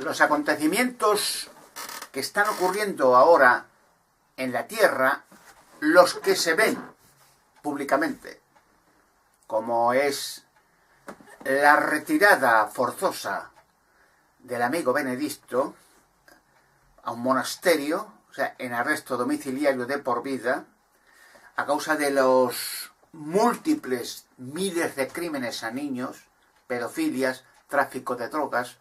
Los acontecimientos que están ocurriendo ahora en la Tierra, los que se ven públicamente, como es la retirada forzosa del amigo Benedicto a un monasterio, o sea, en arresto domiciliario de por vida, a causa de los múltiples miles de crímenes a niños, pedofilias, tráfico de drogas,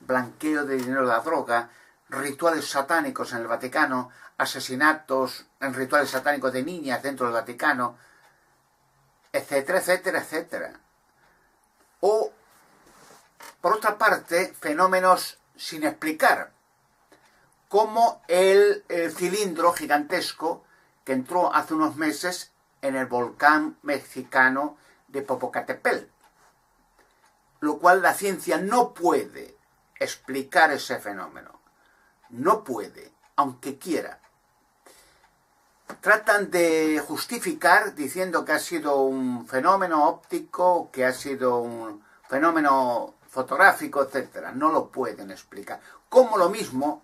blanqueo de dinero de la droga, rituales satánicos en el Vaticano, asesinatos en rituales satánicos de niñas dentro del Vaticano, etcétera, etcétera, etcétera. O, por otra parte, fenómenos sin explicar, como el cilindro gigantesco que entró hace unos meses en el volcán mexicano de Popocatépetl, lo cual la ciencia no puede explicar ese fenómeno. No puede, aunque quiera. Tratan de justificar diciendo que ha sido un fenómeno óptico, que ha sido un fenómeno fotográfico, etc. No lo pueden explicar. Como lo mismo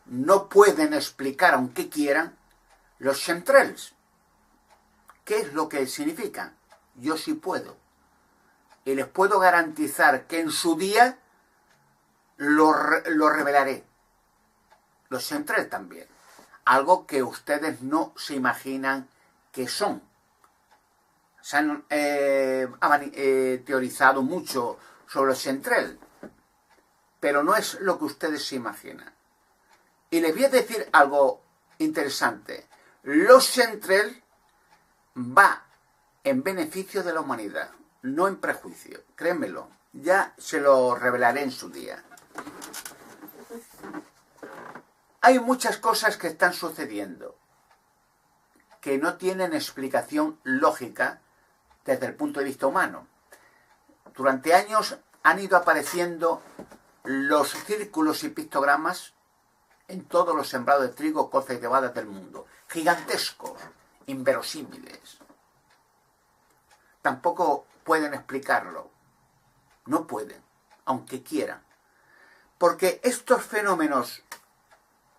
no pueden explicar, aunque quieran, los chemtrails. ¿Qué es lo que significan? Yo sí puedo. Y les puedo garantizar que en su día lo revelaré. Los chemtrails también. Algo que ustedes no se imaginan que son. Se han teorizado mucho sobre los chemtrails, pero no es lo que ustedes se imaginan. Y les voy a decir algo interesante. Los chemtrails va en beneficio de la humanidad, no en prejuicio. Créanmelo, ya se lo revelaré en su día. Hay muchas cosas que están sucediendo que no tienen explicación lógica desde el punto de vista humano. Durante años han ido apareciendo los círculos y pictogramas en todos los sembrados de trigo, colza y cebada del mundo. Gigantescos, inverosímiles. Tampoco pueden explicarlo. No pueden, aunque quieran. Porque estos fenómenos,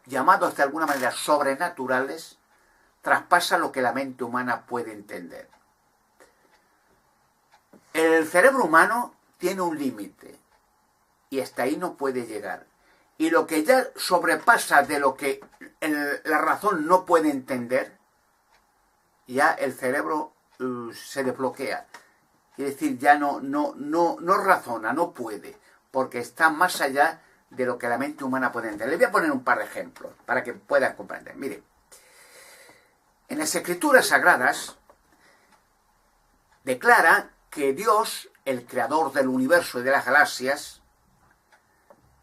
llamados de alguna manera sobrenaturales, traspasan lo que la mente humana puede entender. El cerebro humano tiene un límite y hasta ahí no puede llegar. Y lo que ya sobrepasa de lo que la razón no puede entender, ya el cerebro se desbloquea. Quiere decir, ya no razona, no puede, porque está más allá de lo que la mente humana puede entender. Les voy a poner un par de ejemplos para que puedan comprender. Miren, en las Escrituras Sagradas declara que Dios, el creador del universo y de las galaxias,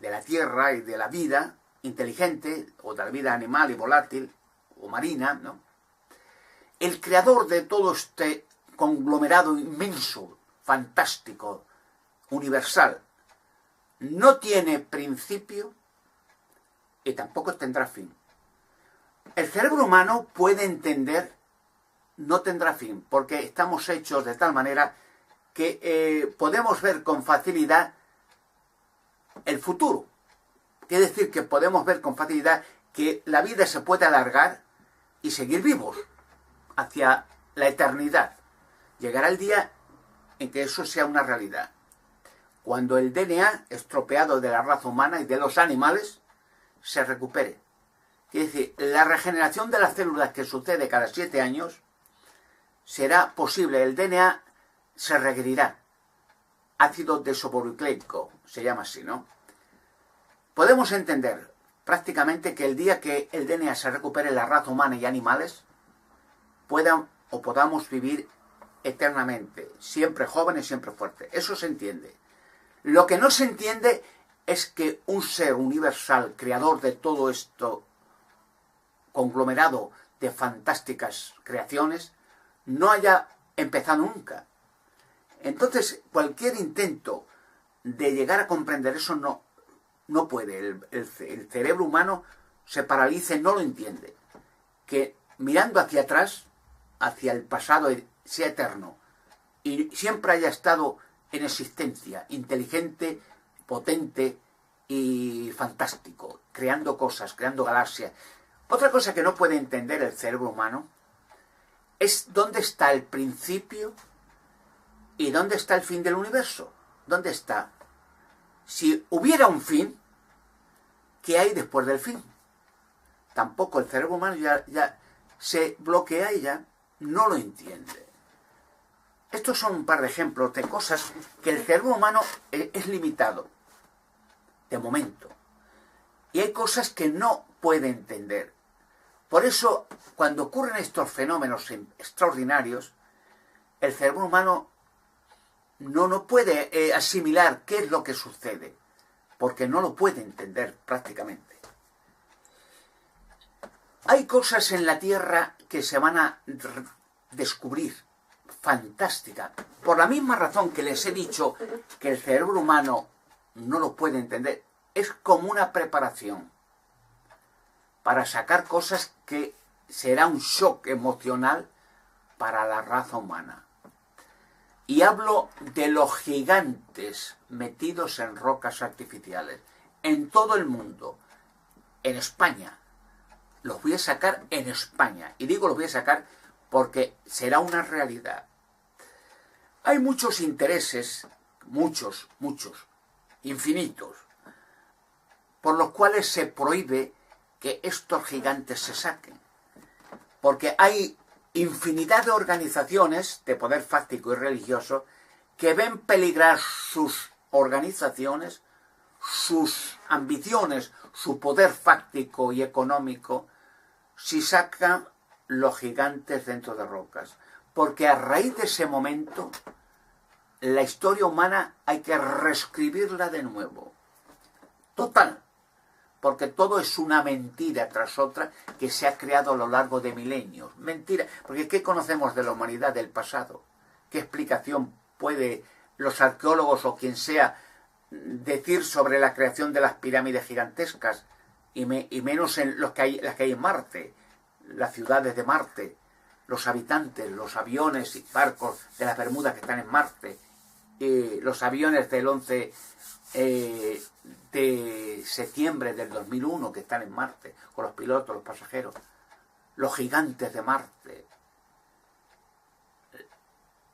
de la tierra y de la vida inteligente, o de la vida animal y volátil, o marina, ¿no? El creador de todo este conglomerado inmenso, fantástico, universal, no tiene principio y tampoco tendrá fin. El cerebro humano puede entender, no tendrá fin, porque estamos hechos de tal manera que podemos ver con facilidad el futuro. Quiere decir que podemos ver con facilidad que la vida se puede alargar y seguir vivos hacia la eternidad. Llegará el día en que eso sea una realidad. Cuando el DNA estropeado de la raza humana y de los animales se recupere. Quiere decir, la regeneración de las células que sucede cada 7 años será posible. El DNA se requerirá. Ácido desoxirribonucleico, se llama así, ¿no? Podemos entender prácticamente que el día que el DNA se recupere en la raza humana y animales, puedan o podamos vivir eternamente, siempre jóvenes, siempre fuertes. Eso se entiende. Lo que no se entiende es que un ser universal, creador de todo esto conglomerado de fantásticas creaciones, no haya empezado nunca. Entonces, cualquier intento de llegar a comprender eso no puede. El cerebro humano se paraliza y no lo entiende. Que mirando hacia atrás, hacia el pasado, sea eterno y siempre haya estado en existencia, inteligente, potente y fantástico, creando cosas, creando galaxias. Otra cosa que no puede entender el cerebro humano es dónde está el principio y dónde está el fin del universo. ¿Dónde está? Si hubiera un fin, ¿qué hay después del fin? Tampoco el cerebro humano ya se bloquea y ya no lo entiende. Estos son un par de ejemplos de cosas que el cerebro humano es limitado, de momento. Y hay cosas que no puede entender. Por eso, cuando ocurren estos fenómenos extraordinarios, el cerebro humano no puede asimilar qué es lo que sucede, porque no lo puede entender prácticamente. Hay cosas en la Tierra que se van a descubrir, fantásticas. Por la misma razón que les he dicho que el cerebro humano no lo puede entender, es como una preparación para sacar cosas que será un shock emocional para la raza humana. Y hablo de los gigantes metidos en rocas artificiales, en todo el mundo, en España. Los voy a sacar en España. Y digo los voy a sacar porque será una realidad. Hay muchos intereses, muchos, infinitos, por los cuales se prohíbe que estos gigantes se saquen. Porque hay infinidad de organizaciones de poder fáctico y religioso que ven peligrar sus organizaciones, sus ambiciones, su poder fáctico y económico, si sacan los gigantes dentro de rocas. Porque a raíz de ese momento, la historia humana hay que reescribirla de nuevo. Total. Porque todo es una mentira tras otra que se ha creado a lo largo de milenios. Mentira. Porque ¿qué conocemos de la humanidad del pasado? ¿Qué explicación puede los arqueólogos o quien sea decir sobre la creación de las pirámides gigantescas? Y menos en las que hay en Marte, las ciudades de Marte, los habitantes, los aviones y barcos de las Bermudas que están en Marte, los aviones del 11 de septiembre del 2001 que están en Marte, con los pilotos, los pasajeros, los gigantes de Marte,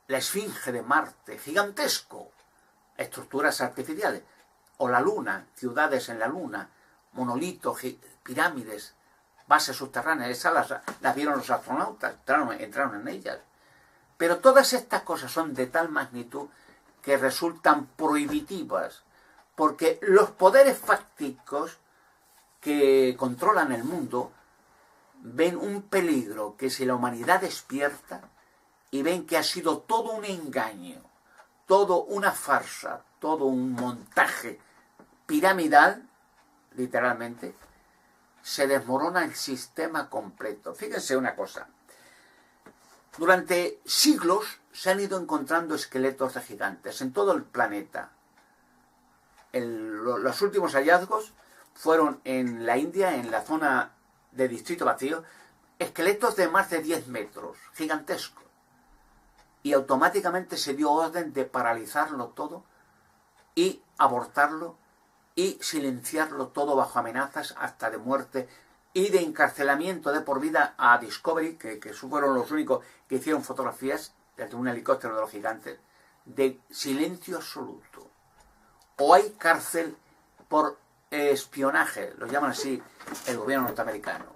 la esfinge de Marte, gigantesco, estructuras artificiales, o la Luna, ciudades en la Luna, monolitos, pirámides, bases subterráneas, esas las vieron los astronautas, entraron en ellas. Pero todas estas cosas son de tal magnitud que resultan prohibitivas, porque los poderes fácticos que controlan el mundo ven un peligro, que si la humanidad despierta y ven que ha sido todo un engaño, todo una farsa, todo un montaje piramidal, literalmente, se desmorona el sistema completo. Fíjense una cosa. Durante siglos se han ido encontrando esqueletos de gigantes en todo el planeta. Los últimos hallazgos fueron en la India, en la zona de Distrito Vacío, esqueletos de más de 10 metros, gigantescos. Y automáticamente se dio orden de paralizarlo todo y abortarlo y silenciarlo todo bajo amenazas hasta de muerte y de encarcelamiento de por vida a Discovery, que fueron los únicos que hicieron fotografías desde un helicóptero de los gigantes, de silencio absoluto. O hay cárcel por espionaje, lo llaman así el gobierno norteamericano.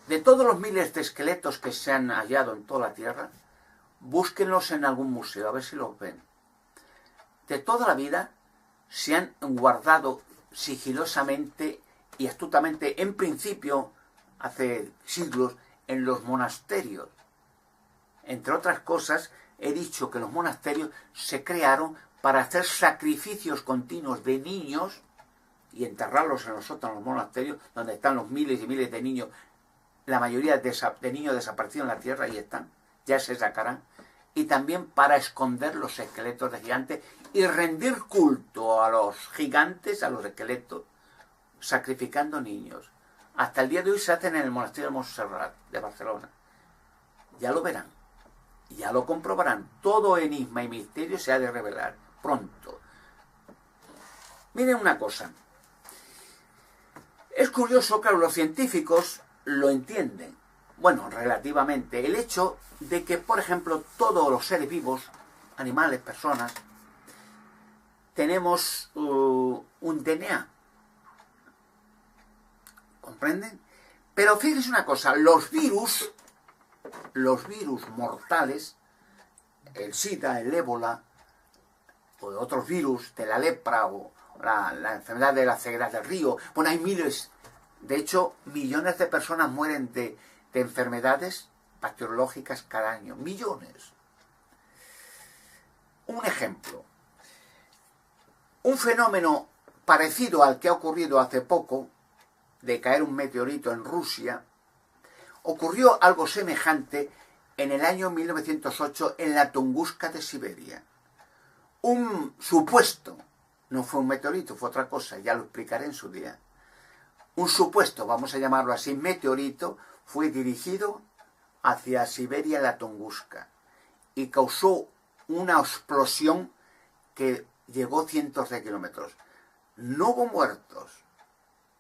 De todos los miles de esqueletos que se han hallado en toda la Tierra, búsquenlos en algún museo, a ver si los ven. De toda la vida se han guardado sigilosamente y astutamente, en principio, hace siglos, en los monasterios. Entre otras cosas, he dicho que los monasterios se crearon para hacer sacrificios continuos de niños y enterrarlos en los sótanos de los monasterios, donde están los miles y miles de niños, la mayoría de niños desaparecidos en la tierra, y están, ya se sacarán, y también para esconder los esqueletos de gigantes y rendir culto a los gigantes, a los esqueletos, sacrificando niños. Hasta el día de hoy se hacen en el monasterio de Montserrat, de Barcelona. Ya lo verán, ya lo comprobarán. Todo enigma y misterio se ha de revelar pronto. Miren una cosa. Es curioso, claro, los científicos lo entienden. Bueno, relativamente. El hecho de que, por ejemplo, todos los seres vivos, animales, personas, tenemos un DNA. ¿Comprenden? Pero fíjense una cosa, los virus mortales, el SIDA, el ébola, o otros virus de la lepra, o la enfermedad de la ceguera del río, bueno, hay miles, de hecho, millones de personas mueren de enfermedades bacteriológicas cada año, millones. Un ejemplo, un fenómeno parecido al que ha ocurrido hace poco, de caer un meteorito en Rusia, ocurrió algo semejante en el año 1908 en la Tunguska de Siberia. Un supuesto, no fue un meteorito, fue otra cosa, ya lo explicaré en su día. Un supuesto, vamos a llamarlo así, meteorito, fue dirigido hacia Siberia, la Tunguska, y causó una explosión que llegó cientos de kilómetros. No hubo muertos,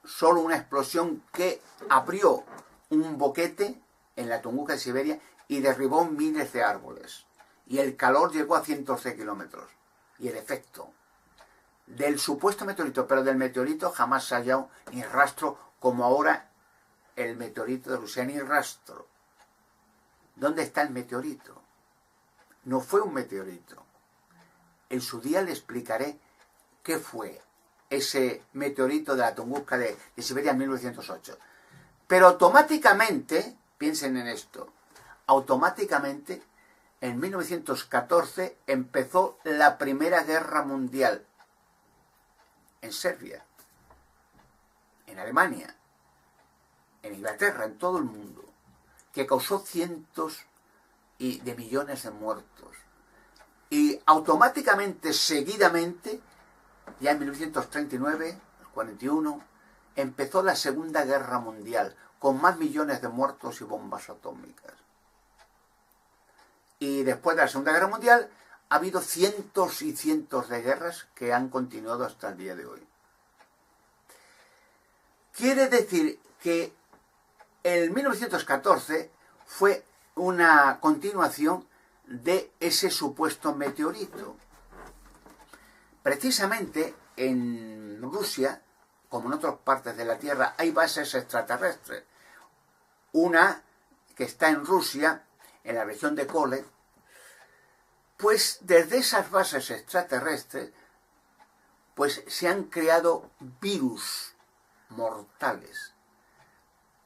solo una explosión que abrió un boquete en la Tunguska de Siberia y derribó miles de árboles. Y el calor llegó a cientos de kilómetros. Y el efecto del supuesto meteorito, pero del meteorito jamás se ha hallado ni rastro, como ahora el meteorito de Rusia, ni rastro. ¿Dónde está el meteorito? No fue un meteorito. En su día le explicaré qué fue ese meteorito de la Tunguska de Siberia en 1908. Pero automáticamente, piensen en esto, automáticamente en 1914 empezó la Primera Guerra Mundial en Serbia, en Alemania, en Inglaterra, en todo el mundo, que causó cientos de millones de muertos. Y automáticamente, seguidamente, ya en 1939, 41, empezó la Segunda Guerra Mundial, con más millones de muertos y bombas atómicas. Y después de la Segunda Guerra Mundial ha habido cientos y cientos de guerras que han continuado hasta el día de hoy. Quiere decir que el 1914 fue una continuación de ese supuesto meteorito. Precisamente en Rusia, como en otras partes de la Tierra, hay bases extraterrestres. Una que está en Rusia, en la región de Kole, pues desde esas bases extraterrestres pues se han creado virus mortales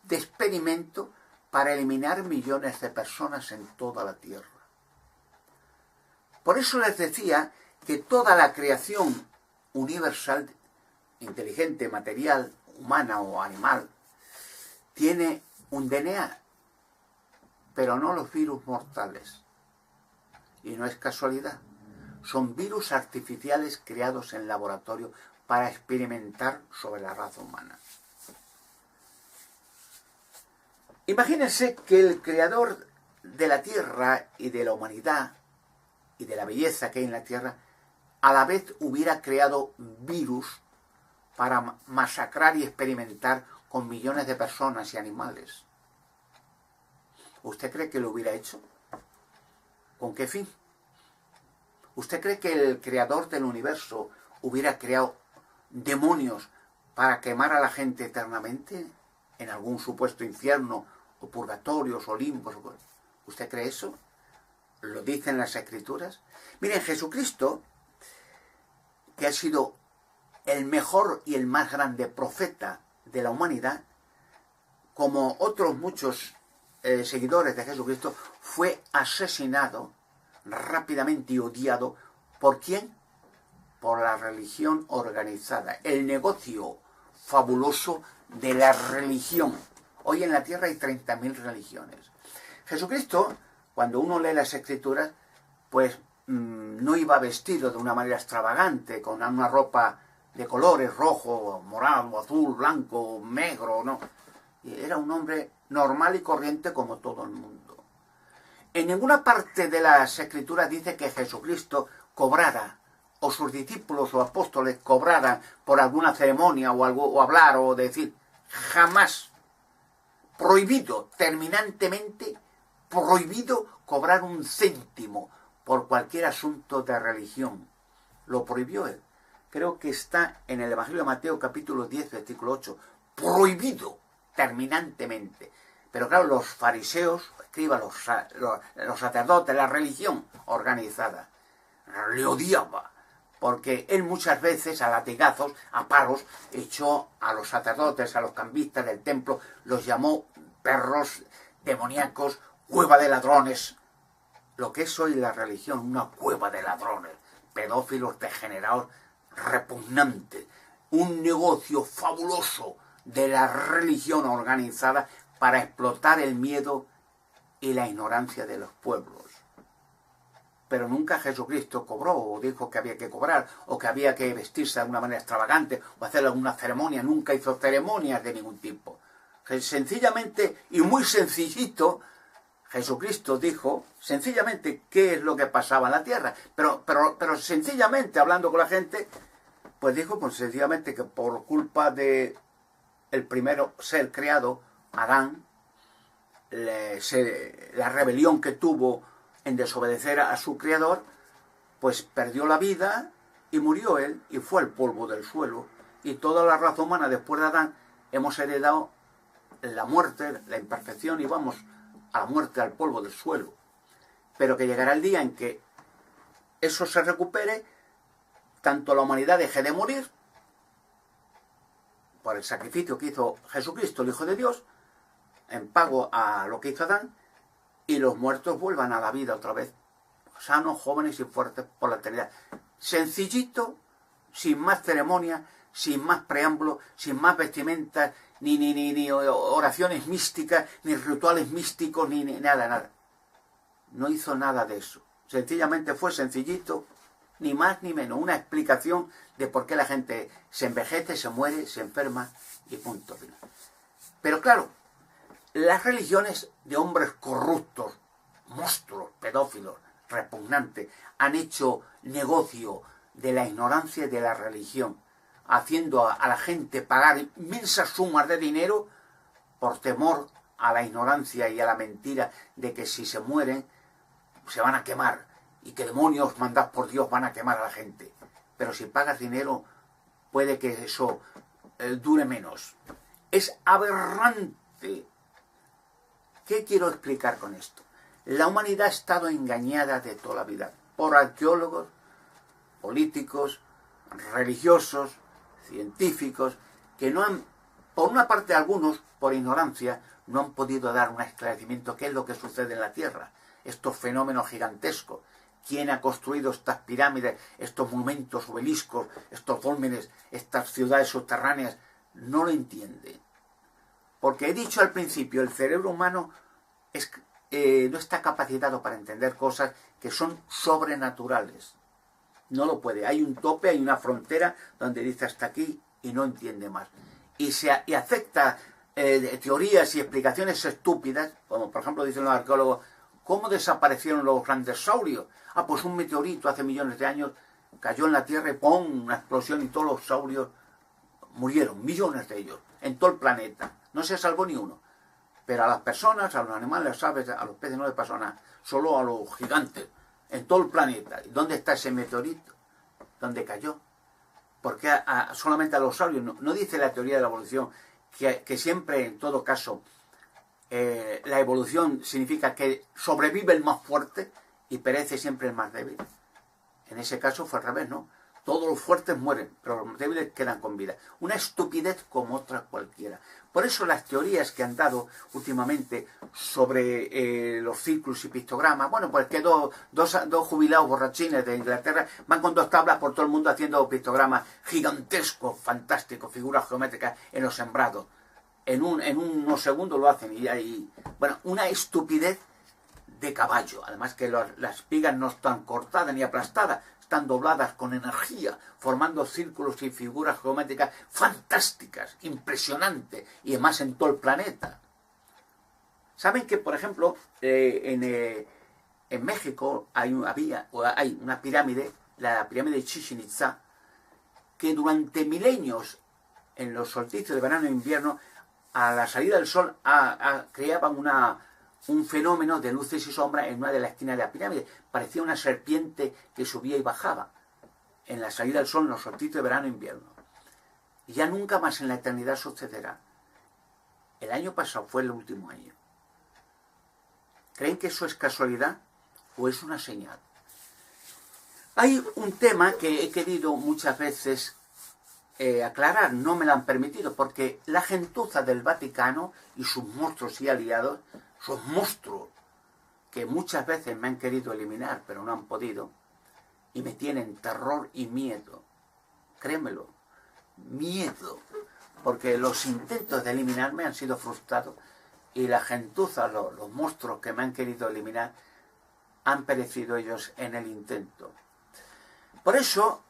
de experimento para eliminar millones de personas en toda la Tierra. Por eso les decía que toda la creación universal, inteligente, material, humana o animal, tiene un DNA, pero no los virus mortales. Y no es casualidad. Son virus artificiales creados en laboratorio para experimentar sobre la raza humana. Imagínense que el creador de la Tierra y de la humanidad y de la belleza que hay en la Tierra, a la vez hubiera creado virus para masacrar y experimentar con millones de personas y animales. ¿Usted cree que lo hubiera hecho? ¿Con qué fin? ¿Usted cree que el creador del universo hubiera creado demonios para quemar a la gente eternamente en algún supuesto infierno o purgatorios o limbos? ¿Usted cree eso? ¿Lo dicen las Escrituras? Miren, Jesucristo, que ha sido el mejor y el más grande profeta de la humanidad, como otros muchos seguidores de Jesucristo, fue asesinado rápidamente y odiado. ¿Por quién? Por la religión organizada, el negocio fabuloso de la religión. Hoy en la tierra hay 30.000 religiones. Jesucristo, cuando uno lee las Escrituras, pues no iba vestido de una manera extravagante, con una ropa de colores, rojo, morado, azul, blanco, negro, no. Era un hombre normal y corriente como todo el mundo. En ninguna parte de las Escrituras dice que Jesucristo cobrara o sus discípulos o apóstoles cobraran por alguna ceremonia o algo, o hablar o decir. Jamás. Prohibido, terminantemente prohibido cobrar un céntimo por cualquier asunto de religión. Lo prohibió él. Creo que está en el Evangelio de Mateo capítulo 10, versículo 8. Prohibido, terminantemente. Pero claro, los fariseos, escribas, los sacerdotes, la religión organizada, le odiaba. Porque él muchas veces a latigazos, a palos, echó a los sacerdotes, a los cambistas del templo, los llamó perros demoníacos, cueva de ladrones. Lo que es hoy la religión, una cueva de ladrones, pedófilos, degenerados, repugnantes. Un negocio fabuloso de la religión organizada para explotar el miedo y la ignorancia de los pueblos. Pero nunca Jesucristo cobró o dijo que había que cobrar o que había que vestirse de una manera extravagante o hacer alguna ceremonia. Nunca hizo ceremonias de ningún tipo. Sencillamente y muy sencillito, Jesucristo dijo sencillamente qué es lo que pasaba en la tierra. Pero sencillamente, hablando con la gente, pues dijo pues sencillamente que por culpa de el primero ser creado, Adán, la rebelión que tuvo en desobedecer a su creador, pues perdió la vida y murió él y fue el polvo del suelo. Y toda la raza humana después de Adán hemos heredado la muerte, la imperfección y vamos a la muerte, al polvo del suelo. Pero que llegará el día en que eso se recupere, tanto la humanidad deje de morir por el sacrificio que hizo Jesucristo, el Hijo de Dios, en pago a lo que hizo Adán, y los muertos vuelvan a la vida otra vez, sanos, jóvenes y fuertes por la eternidad. Sencillito, sin más ceremonia, sin más preámbulo, sin más vestimentas, ni oraciones místicas, ni rituales místicos, ni nada. No hizo nada de eso. Sencillamente fue sencillito, ni más ni menos, una explicación de por qué la gente se envejece, se muere, se enferma y punto final. Pero claro, las religiones de hombres corruptos, monstruos, pedófilos, repugnantes, han hecho negocio de la ignorancia y de la religión, haciendo a la gente pagar inmensas sumas de dinero por temor a la ignorancia y a la mentira de que si se mueren se van a quemar y que demonios mandados por Dios van a quemar a la gente. Pero si pagas dinero puede que eso dure menos. Es aberrante. ¿Qué quiero explicar con esto? La humanidad ha estado engañada de toda la vida por arqueólogos, políticos, religiosos, científicos, que no han, por una parte algunos, por ignorancia, no han podido dar un esclarecimiento qué es lo que sucede en la Tierra, estos fenómenos gigantescos, quién ha construido estas pirámides, estos monumentos, obeliscos, estos dólmenes, estas ciudades subterráneas, no lo entiende. Porque he dicho al principio, el cerebro humano no está capacitado para entender cosas que son sobrenaturales. No lo puede. Hay un tope, hay una frontera donde dice hasta aquí y no entiende más. Y acepta teorías y explicaciones estúpidas, como por ejemplo dicen los arqueólogos, ¿cómo desaparecieron los grandes saurios? Ah, pues un meteorito hace millones de años cayó en la Tierra y ¡pum! Una explosión y todos los saurios murieron, millones de ellos, en todo el planeta. No se salvó ni uno. Pero a las personas, a los animales, a las aves, a los peces no les pasó nada. Solo a los gigantes, en todo el planeta. ¿Y dónde está ese meteorito? ¿Dónde cayó? Porque solamente a los saurios. No dice la teoría de la evolución que siempre, en todo caso, la evolución significa que sobrevive el más fuerte y perece siempre el más débil. En ese caso fue al revés, ¿no? Todos los fuertes mueren, pero los débiles quedan con vida. Una estupidez como otra cualquiera. Por eso las teorías que han dado últimamente sobre los círculos y pictogramas, bueno, pues que dos jubilados borrachines de Inglaterra van con 2 tablas por todo el mundo haciendo pictogramas gigantescos, fantásticos, figuras geométricas en los sembrados. En unos segundos lo hacen y hay, bueno, una estupidez de caballo. Además que las espigas no están cortadas ni aplastadas, están dobladas con energía, formando círculos y figuras geométricas fantásticas, impresionantes, y además en todo el planeta. ¿Saben que, por ejemplo, en México hay una pirámide la pirámide de Chichén Itzá, que durante milenios, en los solsticios de verano e invierno, a la salida del sol creaban un fenómeno de luces y sombras en una de las esquinas de la pirámide. Parecía una serpiente que subía y bajaba en la salida del sol en los solsticios de verano e invierno. Y ya nunca más en la eternidad sucederá. El año pasado fue el último año. ¿Creen que eso es casualidad o es una señal? Hay un tema que he querido muchas veces aclarar, no me lo han permitido, porque la gentuza del Vaticano y sus monstruos y aliados, sus monstruos que muchas veces me han querido eliminar, pero no han podido, y me tienen terror y miedo. Créemelo, miedo, porque los intentos de eliminarme han sido frustrados y la gentuza, los monstruos que me han querido eliminar, han perecido ellos en el intento. Por eso,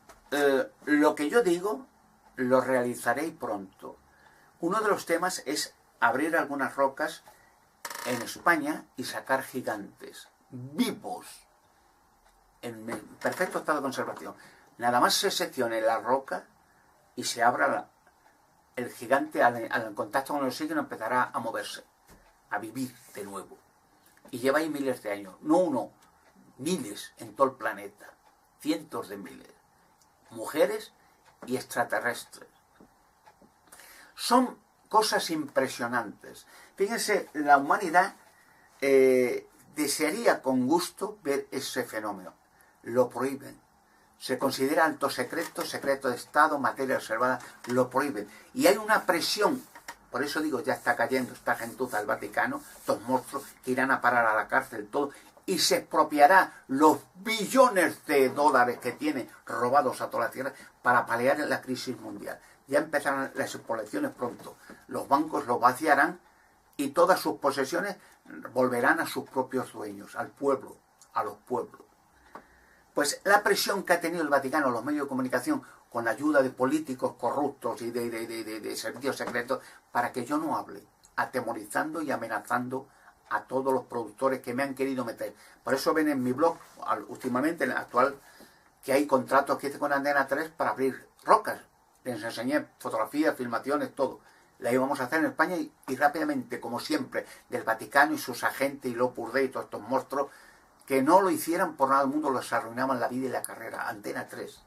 lo que yo digo, lo realizaré pronto. Uno de los temas es abrir algunas rocas en España y sacar gigantes vivos en perfecto estado de conservación. Nada más se seccione la roca y se abra el gigante al contacto con el oxígeno empezará a moverse, a vivir de nuevo. Y lleva ahí miles de años, no uno, miles en todo el planeta, cientos de miles, mujeres y extraterrestres. Son cosas impresionantes. Fíjense, la humanidad desearía con gusto ver ese fenómeno. Lo prohíben. Se considera alto secreto, secreto de Estado, materia reservada, lo prohíben. Y hay una presión, por eso digo, ya está cayendo esta gentuza del Vaticano, estos monstruos que irán a parar a la cárcel todo, y se expropiará los billones de dólares que tiene robados a toda la tierra para paliar la crisis mundial. Ya empezarán las expropiaciones pronto. Los bancos los vaciarán y todas sus posesiones volverán a sus propios dueños, al pueblo, a los pueblos. Pues la presión que ha tenido el Vaticano, los medios de comunicación, con la ayuda de políticos corruptos y de servicios secretos, para que yo no hable, atemorizando y amenazando a todos los productores que me han querido meter. Por eso ven en mi blog, últimamente, en el actual, que hay contratos que hice con Antena 3 para abrir rocas. Les enseñé fotografías, filmaciones, todo. La íbamos a hacer en España y rápidamente, como siempre, del Vaticano y sus agentes y Opus Dei y todos estos monstruos, que no lo hicieran por nada del mundo, los arruinaban la vida y la carrera. Antena 3.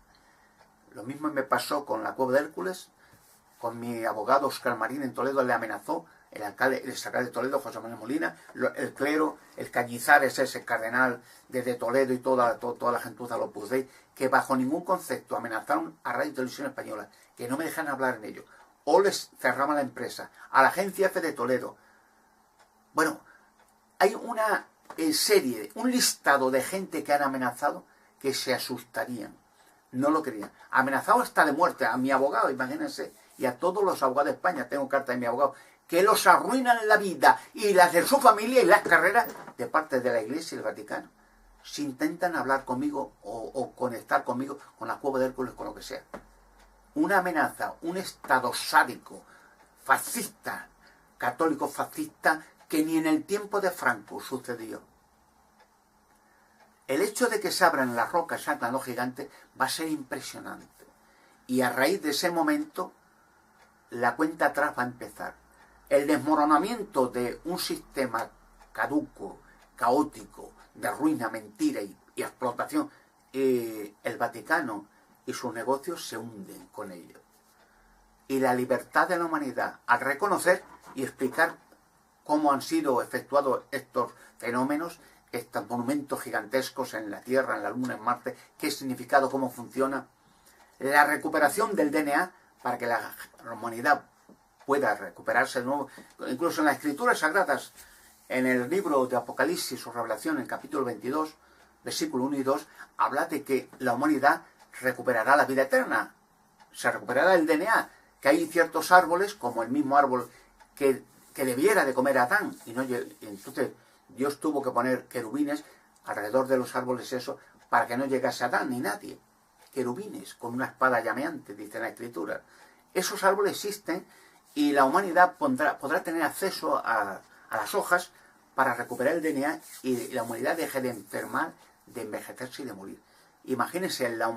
Lo mismo me pasó con la Cueva de Hércules, con mi abogado Óscar Marín en Toledo, le amenazó el alcalde de Toledo, José Manuel Molina, el clero, el Cañizares, ese cardenal de Toledo y toda la gentuza de Opus Dei, que bajo ningún concepto amenazaron a Radio y Televisión Española, que no me dejan hablar en ello, o les cerraban la empresa, a la agencia F de Toledo. Bueno, hay una serie, un listado de gente que han amenazado que se asustarían, no lo querían. Amenazado hasta de muerte a mi abogado, imagínense, y a todos los abogados de España, tengo carta de mi abogado, que los arruinan la vida y las de su familia y las carreras de parte de la Iglesia y el Vaticano. Si intentan hablar conmigo o conectar conmigo con la Cueva de Hércules, con lo que sea. Una amenaza, un estado sádico, fascista, católico fascista, que ni en el tiempo de Franco sucedió. El hecho de que se abran las rocas, salgan los gigantes, va a ser impresionante. Y a raíz de ese momento, la cuenta atrás va a empezar. El desmoronamiento de un sistema caduco, caótico, de ruina, mentira y explotación, el Vaticano y sus negocios se hunden con ello. Y la libertad de la humanidad, al reconocer y explicar cómo han sido efectuados estos fenómenos, estos monumentos gigantescos en la Tierra, en la Luna, en Marte, qué significado, cómo funciona, la recuperación del DNA para que la humanidad pueda recuperarse de nuevo, incluso en las escrituras sagradas, en el libro de Apocalipsis o Revelación, en el capítulo 22, versículo 1 y 2, habla de que la humanidad recuperará la vida eterna, se recuperará el DNA, que hay ciertos árboles, como el mismo árbol que debiera de comer Adán, y entonces Dios tuvo que poner querubines alrededor de los árboles eso, para que no llegase Adán ni nadie. Querubines, con una espada llameante, dice la Escritura. Esos árboles existen, y la humanidad podrá tener acceso a las hojas para recuperar el DNA y la humanidad deje de enfermar, de envejecerse y de morir. Imagínense la humanidad